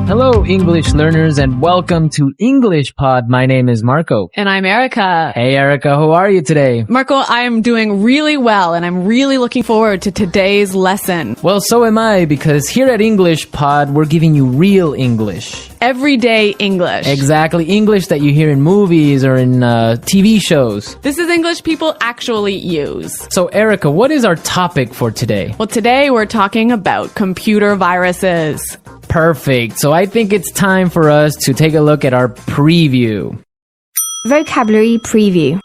Hello, English learners, and welcome to English Pod. My name is Marco. And I'm Erica. Hey, Erica, how are you today? Marco, I'm doing really well, and I'm really looking forward to today's lesson. Well, so am I, because here at English Pod, we're giving you real English. Everyday English. Exactly, English that you hear in movies or in TV shows. This is English people actually use. So, Erica, what is our topic for today? Well, today we're talking about computer viruses. Perfect. So I think it's time for us to take a look at our preview. Vocabulary preview.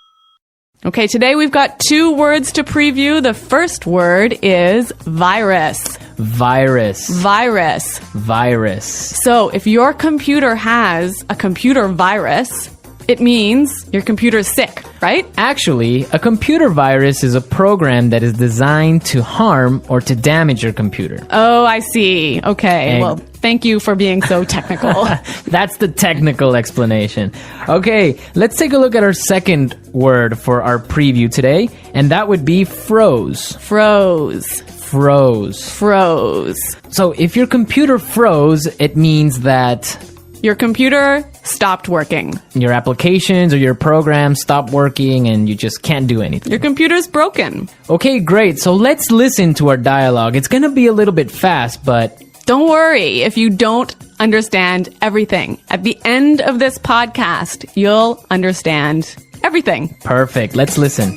Okay, today we've got 2 words to preview. The first word is virus. Virus. Virus. Virus. So if your computer has a computer virus, it means your computer's sick, right? Actually, a computer virus is a program that is designed to harm or to damage your computer. Oh, I see. Okay. Well, thank you for being so technical. That's the technical explanation. Okay, let's take a look at our second word for our preview today, and that would be froze. Froze. Froze. Froze. So if your computer froze, it means that your computer stopped working. Your applications or your programs stop working and you just can't do anything. Your computer's broken. Okay, great. So let's listen to our dialogue. It's going to be a little bit fast, but don't worry if you don't understand everything. At the end of this podcast, you'll understand everything. Perfect. Let's listen.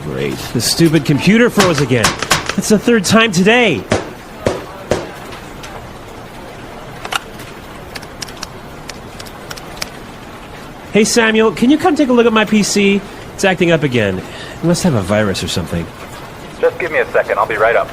Great. The stupid computer froze again. It's the 3rd time today. Hey, Samuel, can you come take a look at my PC? It's acting up again. It must have a virus or something. Just give me a second. I'll be right up.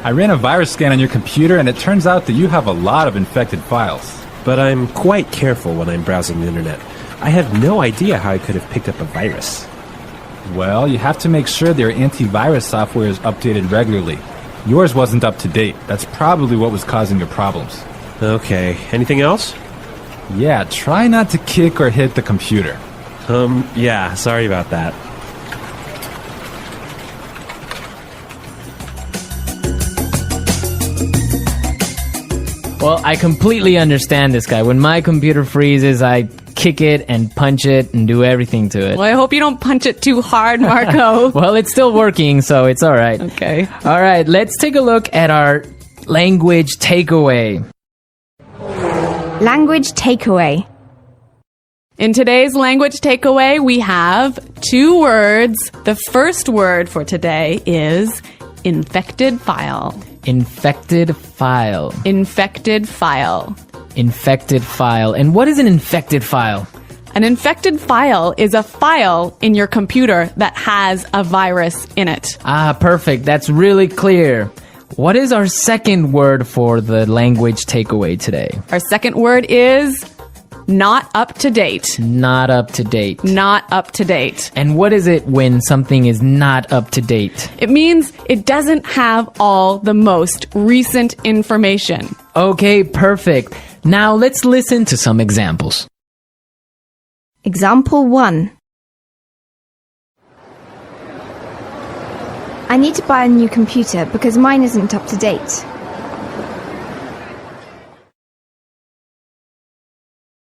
I ran a virus scan on your computer, and it turns out that you have a lot of infected files. But I'm quite careful when I'm browsing the internet. I have no idea how I could have picked up a virus. Well, you have to make sure their antivirus software is updated regularly. Yours wasn't up to date. That's probably what was causing your problems. Okay. Anything else? Yeah, try not to kick or hit the computer. Yeah, sorry about that. Well, I completely understand this guy. When my computer freezes, I kick it and punch it and do everything to it. Well, I hope you don't punch it too hard, Marco. Well, it's still working, so it's all right. Okay. All right, let's take a look at our language takeaway. Language takeaway. In today's language takeaway, we have 2 words. The first word for today is infected file. Infected file. Infected file. Infected file. And what is an infected file? An infected file is a file in your computer that has a virus in it. Ah, perfect. That's really clear. What is our second word for the language takeaway today? Our second word is not up to date. Not up to date. Not up to date. And what is it when something is not up to date? It means it doesn't have all the most recent information. Okay, perfect. Now let's listen to some examples. Example 1. I need to buy a new computer because mine isn't up to date.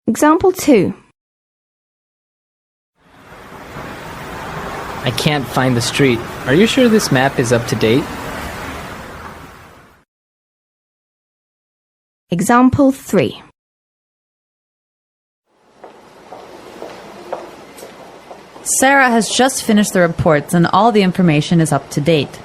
Example 2. I can't find the street. Are you sure this map is up to date? Example 3. Sarah has just finished the reports and all the information is up to date.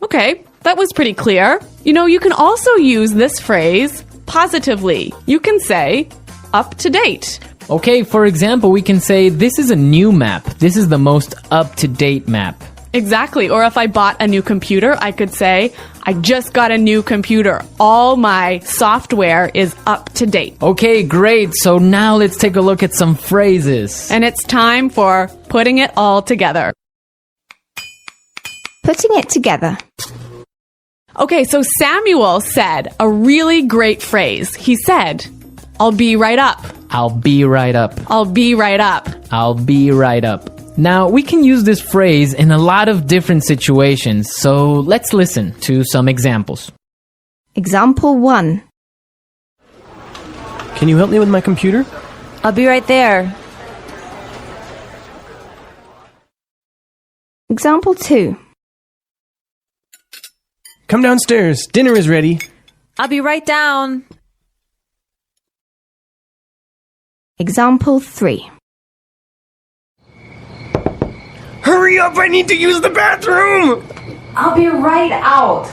Okay, that was pretty clear. You know, you can also use this phrase positively. You can say, up to date. Okay, for example, we can say, this is a new map. This is the most up-to-date map. Exactly. Or if I bought a new computer, I could say, I just got a new computer. All my software is up to date. Okay, great. So now let's take a look at some phrases. And it's time for putting it all together. Putting it together. Okay, so Samuel said a really great phrase. He said, I'll be right up. I'll be right up. I'll be right up. I'll be right up. Now, we can use this phrase in a lot of different situations, so let's listen to some examples. Example 1. Can you help me with my computer? I'll be right there. Example 2. Come downstairs. Dinner is ready. I'll be right down. Example 3. Hurry up! I need to use the bathroom! I'll be right out.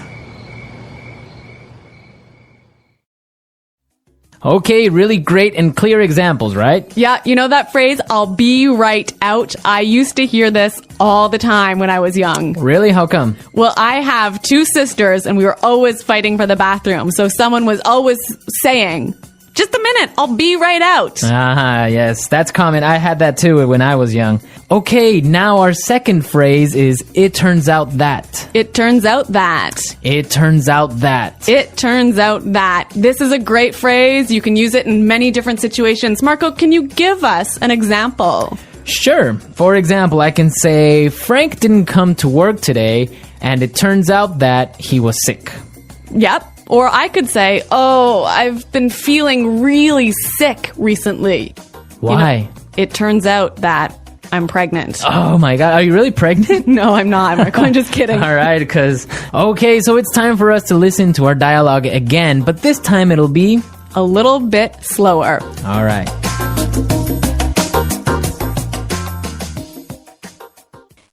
Okay, really great and clear examples, right? Yeah, you know that phrase, I'll be right out? I used to hear this all the time when I was young. Really? How come? Well, I have 2 sisters and we were always fighting for the bathroom. So someone was always saying, just a minute, I'll be right out. Ah, yes, that's common. I had that too when I was young. Okay, now our second phrase is, it turns out that. It turns out that. It turns out that. It turns out that. This is a great phrase. You can use it in many different situations. Marco, can you give us an example? Sure. For example, I can say, Frank didn't come to work today, and it turns out that he was sick. Yep. Or I could say, oh, I've been feeling really sick recently. Why? It turns out that I'm pregnant. Oh my god, are you really pregnant? No, I'm not, Marco. I'm just kidding. All right, okay, so it's time for us to listen to our dialogue again, but this time it'll be A little bit slower. all right.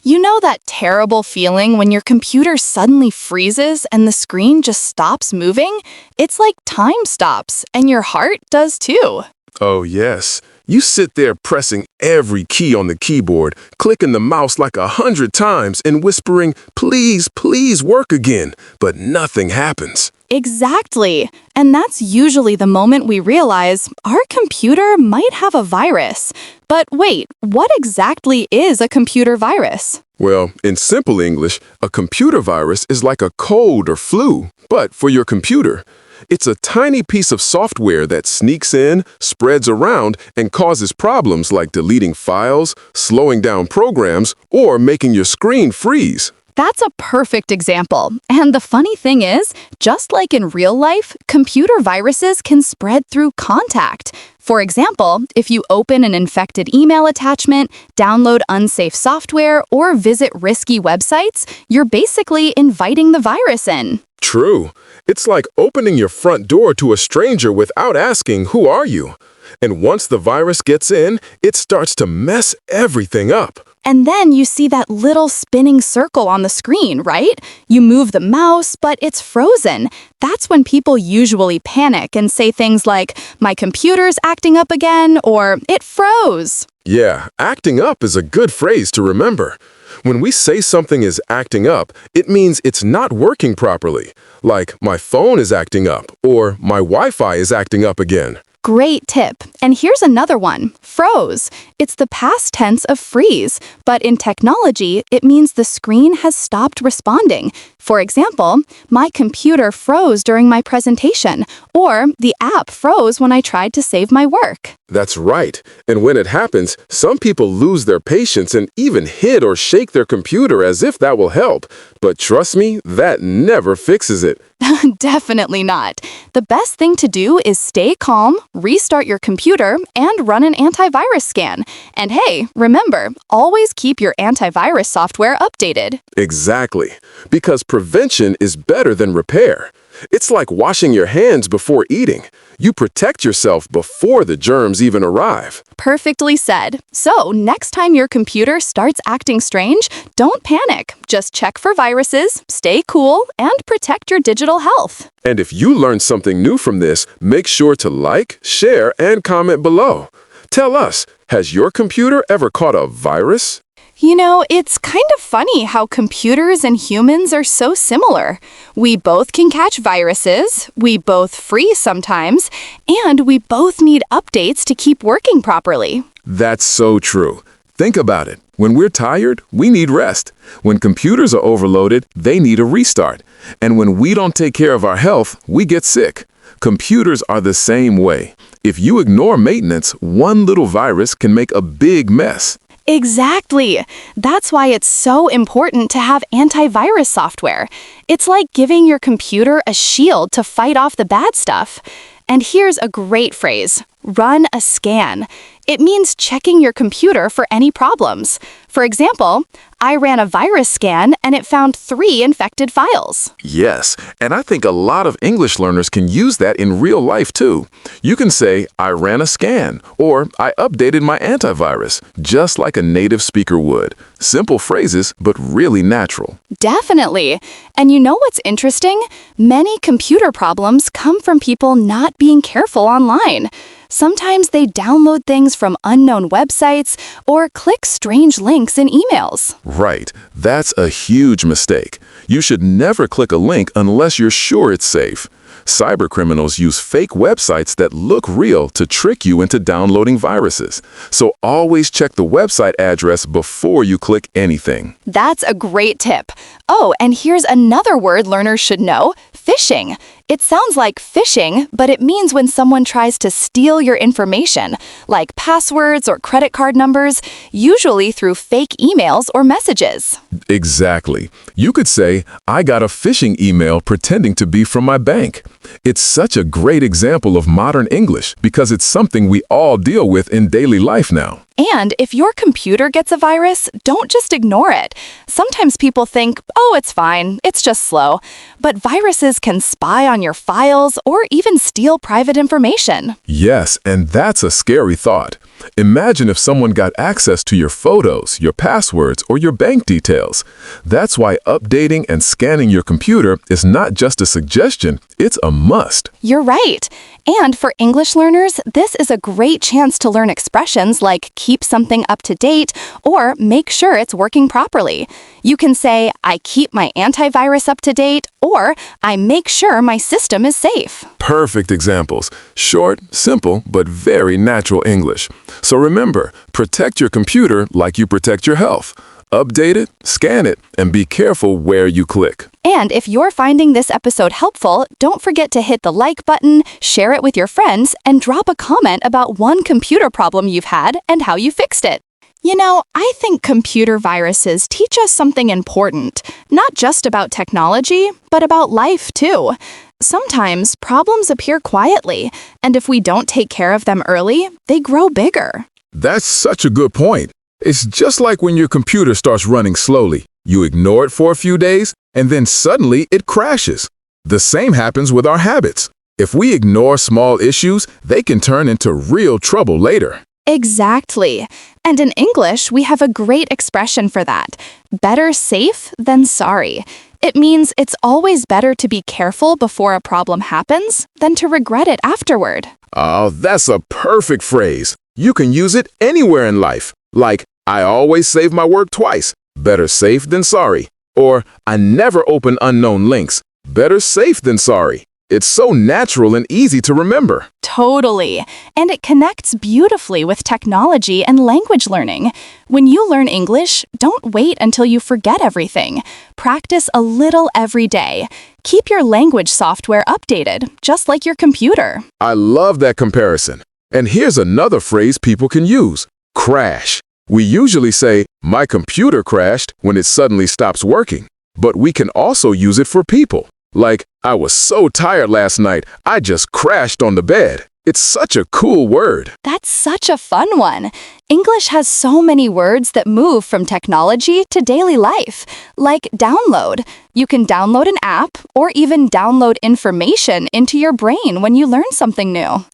You know that terrible feeling when your computer suddenly freezes and the screen just stops moving? It's like time stops, and your heart does too. Oh, yes. You sit there pressing every key on the keyboard, clicking the mouse like 100 times and whispering, please, please work again, but nothing happens. Exactly. And that's usually the moment we realize our computer might have a virus. But wait, what exactly is a computer virus? Well, in simple English, a computer virus is like a cold or flu, but for your computer. It's a tiny piece of software that sneaks in, spreads around, and causes problems like deleting files, slowing down programs, or making your screen freeze. That's a perfect example. And the funny thing is, just like in real life, computer viruses can spread through contact. For example, if you open an infected email attachment, download unsafe software, or visit risky websites, you're basically inviting the virus in. True. It's like opening your front door to a stranger without asking, who are you? And once the virus gets in, it starts to mess everything up. And then you see that little spinning circle on the screen, right? You move the mouse, but it's frozen. That's when people usually panic and say things like, my computer's acting up again, or it froze. Yeah, acting up is a good phrase to remember. When we say something is acting up, it means it's not working properly. Like, my phone is acting up, or my Wi-Fi is acting up again. Great tip. And here's another one, froze. It's the past tense of freeze, but in technology, it means the screen has stopped responding. For example, my computer froze during my presentation, or the app froze when I tried to save my work. That's right. And when it happens, some people lose their patience and even hit or shake their computer as if that will help. But trust me, that never fixes it. Definitely not. The best thing to do is stay calm, restart your computer, and run an antivirus scan. And hey, remember, always keep your antivirus software updated. Exactly. Because prevention is better than repair. It's like washing your hands before eating. You protect yourself before the germs even arrive. Perfectly said. So, next time your computer starts acting strange, don't panic. Just check for viruses, stay cool, and protect your digital health. And if you learned something new from this, make sure to like, share, and comment below. Tell us, has your computer ever caught a virus? You know, it's kind of funny how computers and humans are so similar. We both can catch viruses, we both freeze sometimes, and we both need updates to keep working properly. That's so true. Think about it. When we're tired, we need rest. When computers are overloaded, they need a restart. And when we don't take care of our health, we get sick. Computers are the same way. If you ignore maintenance, one little virus can make a big mess. Exactly. That's why it's so important to have antivirus software. It's like giving your computer a shield to fight off the bad stuff. And here's a great phrase: run a scan. It means checking your computer for any problems. For example, I ran a virus scan and it found 3 infected files. Yes, and I think a lot of English learners can use that in real life too. You can say, I ran a scan, or I updated my antivirus, just like a native speaker would. Simple phrases, but really natural. Definitely. And you know what's interesting? Many computer problems come from people not being careful online. Sometimes they download things from unknown websites or click strange links in emails. Right. That's a huge mistake. You should never click a link unless you're sure it's safe. Cybercriminals use fake websites that look real to trick you into downloading viruses. So always check the website address before you click anything. That's a great tip. Oh, and here's another word learners should know: phishing. It sounds like phishing, but it means when someone tries to steal your information, like passwords or credit card numbers, usually through fake emails or messages. Exactly. You could say, I got a phishing email pretending to be from my bank. It's such a great example of modern English because it's something we all deal with in daily life now. And if your computer gets a virus, don't just ignore it. Sometimes people think, oh, it's fine, it's just slow. But viruses can spy on your files or even steal private information. Yes, and that's a scary thought. Imagine if someone got access to your photos, your passwords, or your bank details. That's why updating and scanning your computer is not just a suggestion, it's a must. You're right. And for English learners, this is a great chance to learn expressions like keep something up to date or make sure it's working properly. You can say, I keep my antivirus up to date, or I make sure my system is safe. Perfect examples. Short, simple, but very natural English. So remember, protect your computer like you protect your health. Update it, scan it, and be careful where you click. And if you're finding this episode helpful, don't forget to hit the like button, share it with your friends, and drop a comment about one computer problem you've had and how you fixed it. You know, I think computer viruses teach us something important, not just about technology, but about life too. Sometimes problems appear quietly, and if we don't take care of them early, they grow bigger. That's such a good point. It's just like when your computer starts running slowly. You ignore it for a few days, and then suddenly it crashes. The same happens with our habits. If we ignore small issues, they can turn into real trouble later. Exactly. And in English, we have a great expression for that. Better safe than sorry. It means it's always better to be careful before a problem happens than to regret it afterward. Oh, that's a perfect phrase. You can use it anywhere in life. Like, I always save my work twice. Better safe than sorry. Or, I never open unknown links. Better safe than sorry. It's so natural and easy to remember. Totally. And it connects beautifully with technology and language learning. When you learn English, don't wait until you forget everything. Practice a little every day. Keep your language software updated, just like your computer. I love that comparison. And here's another phrase people can use: crash. We usually say, my computer crashed when it suddenly stops working. But we can also use it for people. Like, I was so tired last night, I just crashed on the bed. It's such a cool word. That's such a fun one. English has so many words that move from technology to daily life, like download. You can download an app or even download information into your brain when you learn something new.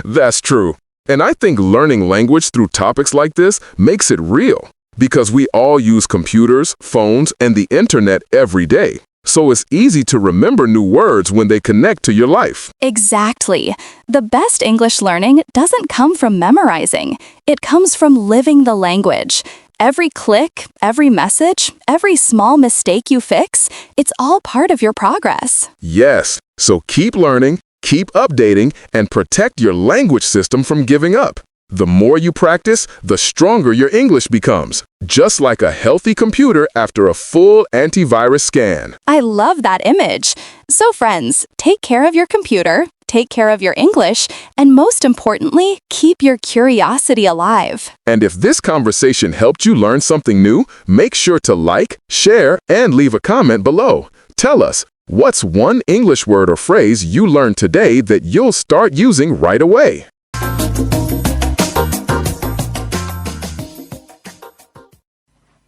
That's true. And I think learning language through topics like this makes it real. Because we all use computers, phones, and the internet every day. So it's easy to remember new words when they connect to your life. Exactly. The best English learning doesn't come from memorizing. It comes from living the language. Every click, every message, every small mistake you fix, it's all part of your progress. Yes. So keep learning, keep updating, and protect your language system from giving up. The more you practice, the stronger your English becomes, just like a healthy computer after a full antivirus scan. I love that image. So friends, take care of your computer, take care of your English, and most importantly, keep your curiosity alive. And if this conversation helped you learn something new, make sure to like, share, and leave a comment below. Tell us, what's one English word or phrase you learned today that you'll start using right away?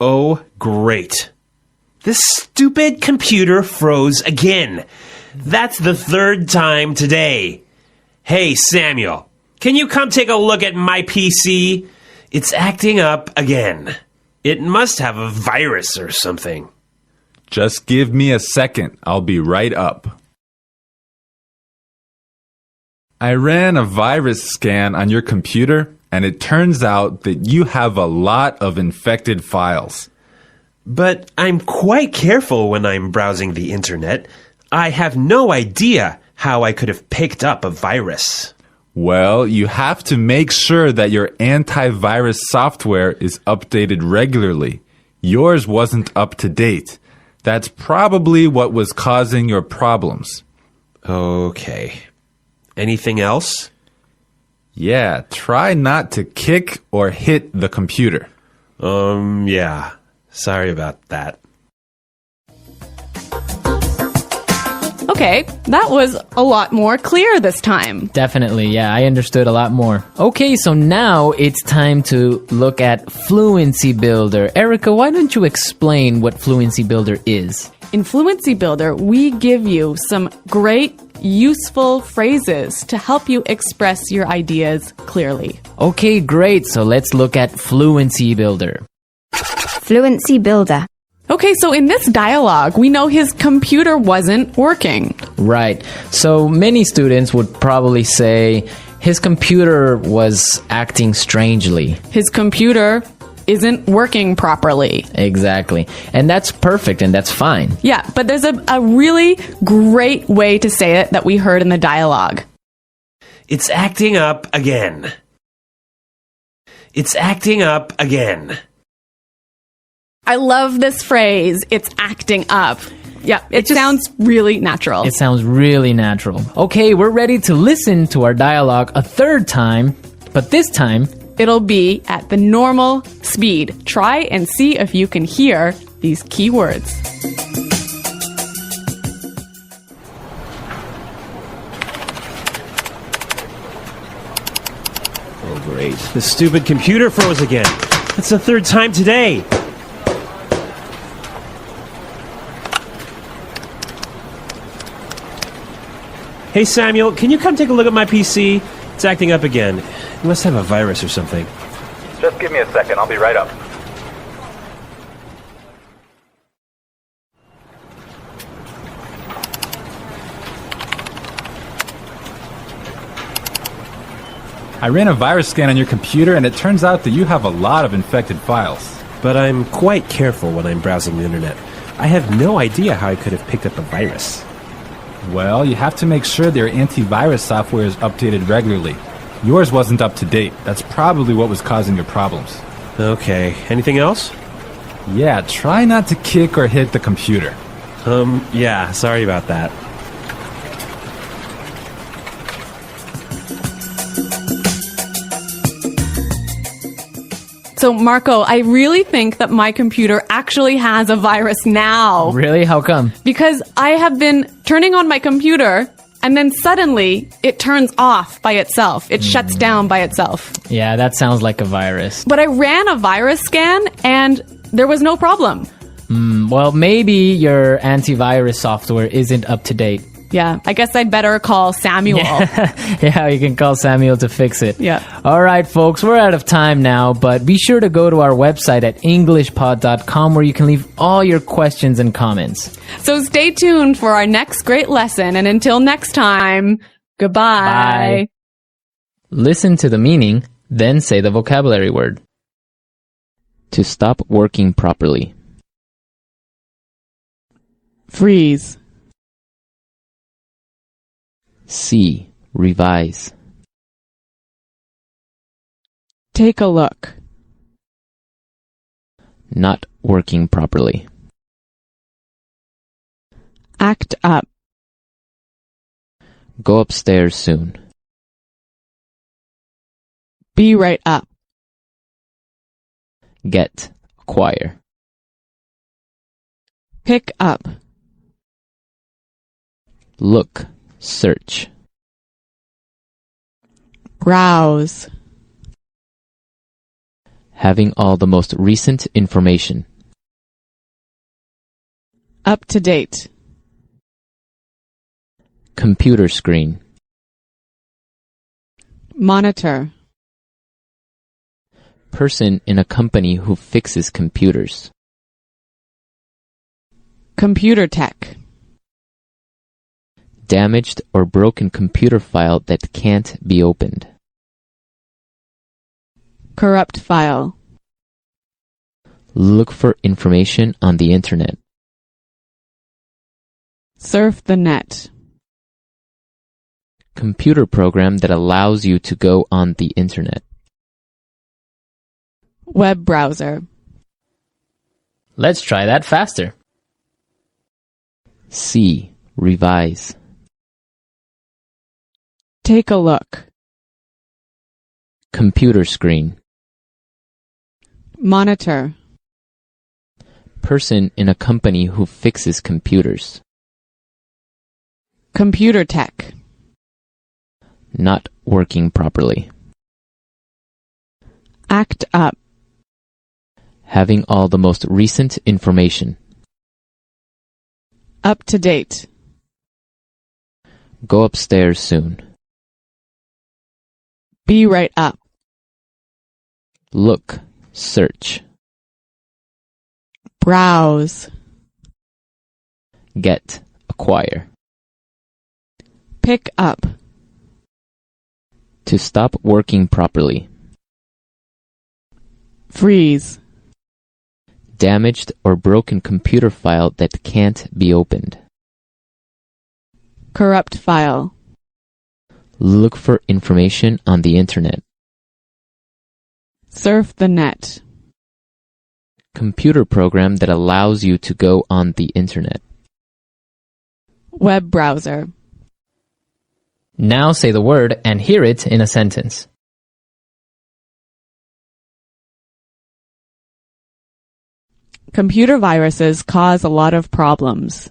Oh, great. This stupid computer froze again. That's the third time today. Hey, Samuel, can you come take a look at my PC? It's acting up again. It must have a virus or something. Just give me a second. I'll be right up. I ran a virus scan on your computer, and it turns out that you have a lot of infected files. But I'm quite careful when I'm browsing the internet. I have no idea how I could have picked up a virus. Well, you have to make sure that your antivirus software is updated regularly. Yours wasn't up to date. That's probably what was causing your problems. Okay. Anything else? Yeah, try not to kick or hit the computer. Yeah. Sorry about that. Okay, that was a lot more clear this time. Definitely, yeah, I understood a lot more. Okay, so now it's time to look at Fluency Builder. Erica, why don't you explain what Fluency Builder is? In Fluency Builder, we give you some great, useful phrases to help you express your ideas clearly. Okay, great. So let's look at Fluency Builder. Fluency Builder. Okay, so in this dialogue, we know his computer wasn't working. Right. So many students would probably say his computer was acting strangely. His computer isn't working properly. Exactly. And that's perfect and that's fine. Yeah, but there's a really great way to say it that we heard in the dialogue. It's acting up again. It's acting up again. I love this phrase, it's acting up. Yeah, it sounds really natural. It sounds really natural. Okay, we're ready to listen to our dialogue a third time, but this time it'll be at the normal speed. Try and see if you can hear these key words. Oh, great. The stupid computer froze again. That's the third time today. Hey, Samuel, can you come take a look at my PC? It's acting up again. It must have a virus or something. Just give me a second. I'll be right up. I ran a virus scan on your computer, and it turns out that you have a lot of infected files. But I'm quite careful when I'm browsing the internet. I have no idea how I could have picked up a virus. Well, you have to make sure their antivirus software is updated regularly. Yours wasn't up to date. That's probably what was causing your problems. Okay. Anything else? Yeah, try not to kick or hit the computer. Yeah, sorry about that. So, Marco, I really think that my computer actually has a virus now. Really? How come? Because I have been turning on my computer and then suddenly it turns off by itself. It shuts down by itself. Yeah, that sounds like a virus. But I ran a virus scan and there was no problem. Well, maybe your antivirus software isn't up to date. Yeah, I guess I'd better call Samuel. Yeah, you can call Samuel to fix it. Yeah. All right, folks, we're out of time now, but be sure to go to our website at englishpod.com where you can leave all your questions and comments. So stay tuned for our next great lesson, and until next time, goodbye. Bye. Listen to the meaning, then say the vocabulary word. To stop working properly. Freeze. C. Revise. Take a look. Not working properly. Act up. Go upstairs soon. Be right up. Get, acquire. Pick up. Look, search. Browse. Having all the most recent information. Up to date. Computer screen. Monitor. Person in a company who fixes computers. Computer tech. Damaged or broken computer file that can't be opened. Corrupt file. Look for information on the internet. Surf the net. Computer program that allows you to go on the internet. Web browser. Let's try that faster. See, revise. Take a look. Computer screen. Monitor. Person in a company who fixes computers. Computer tech. Not working properly. Act up. Having all the most recent information. Up to date. Go upstairs soon. Be right up. Look, search. Browse. Get, acquire. Pick up. To stop working properly. Freeze. Damaged or broken computer file that can't be opened. Corrupt file. Look for information on the internet. Surf the net. Computer program that allows you to go on the internet. Web browser. Now say the word and hear it in a sentence. Computer viruses cause a lot of problems.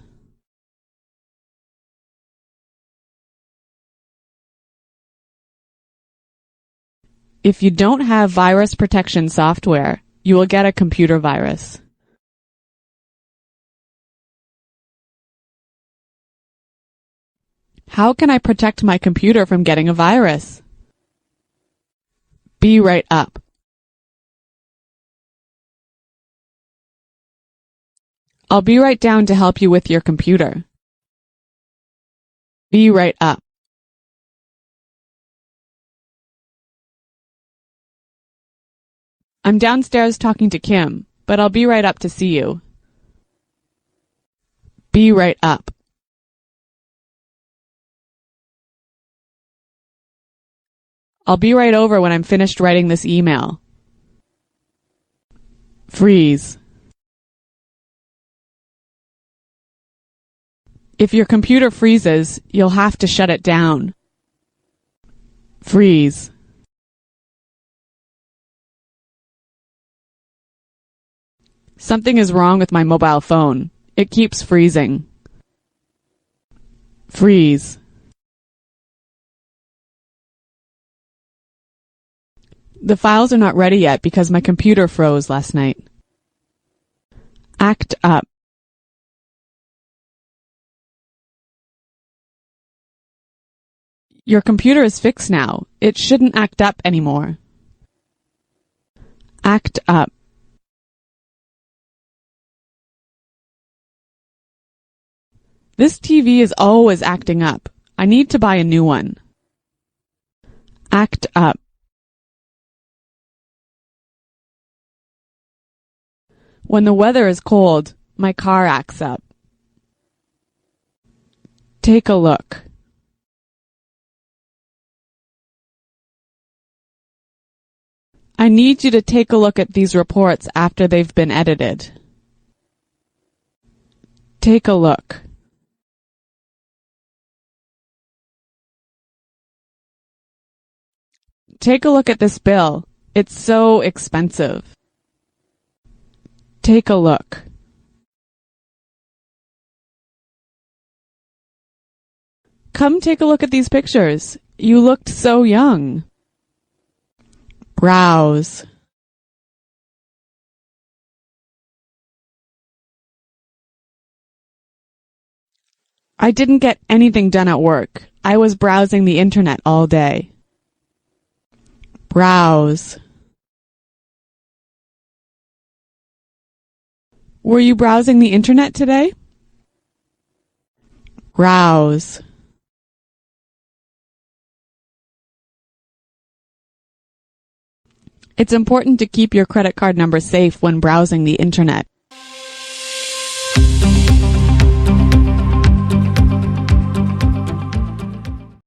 If you don't have virus protection software, you will get a computer virus. How can I protect my computer from getting a virus? Be right up. I'll be right down to help you with your computer. Be right up. I'm downstairs talking to Kim, but I'll be right up to see you. Be right up. I'll be right over when I'm finished writing this email. Freeze. If your computer freezes, you'll have to shut it down. Freeze. Something is wrong with my mobile phone. It keeps freezing. Freeze. The files are not ready yet because my computer froze last night. Act up. Your computer is fixed now. It shouldn't act up anymore. Act up. This TV is always acting up. I need to buy a new one. Act up. When the weather is cold, my car acts up. Take a look. I need you to take a look at these reports after they've been edited. Take a look. Take a look at this bill. It's so expensive. Take a look. Come take a look at these pictures. You looked so young. Browse. I didn't get anything done at work. I was browsing the internet all day. Browse. Were you browsing the internet today? Browse. It's important to keep your credit card number safe when browsing the internet.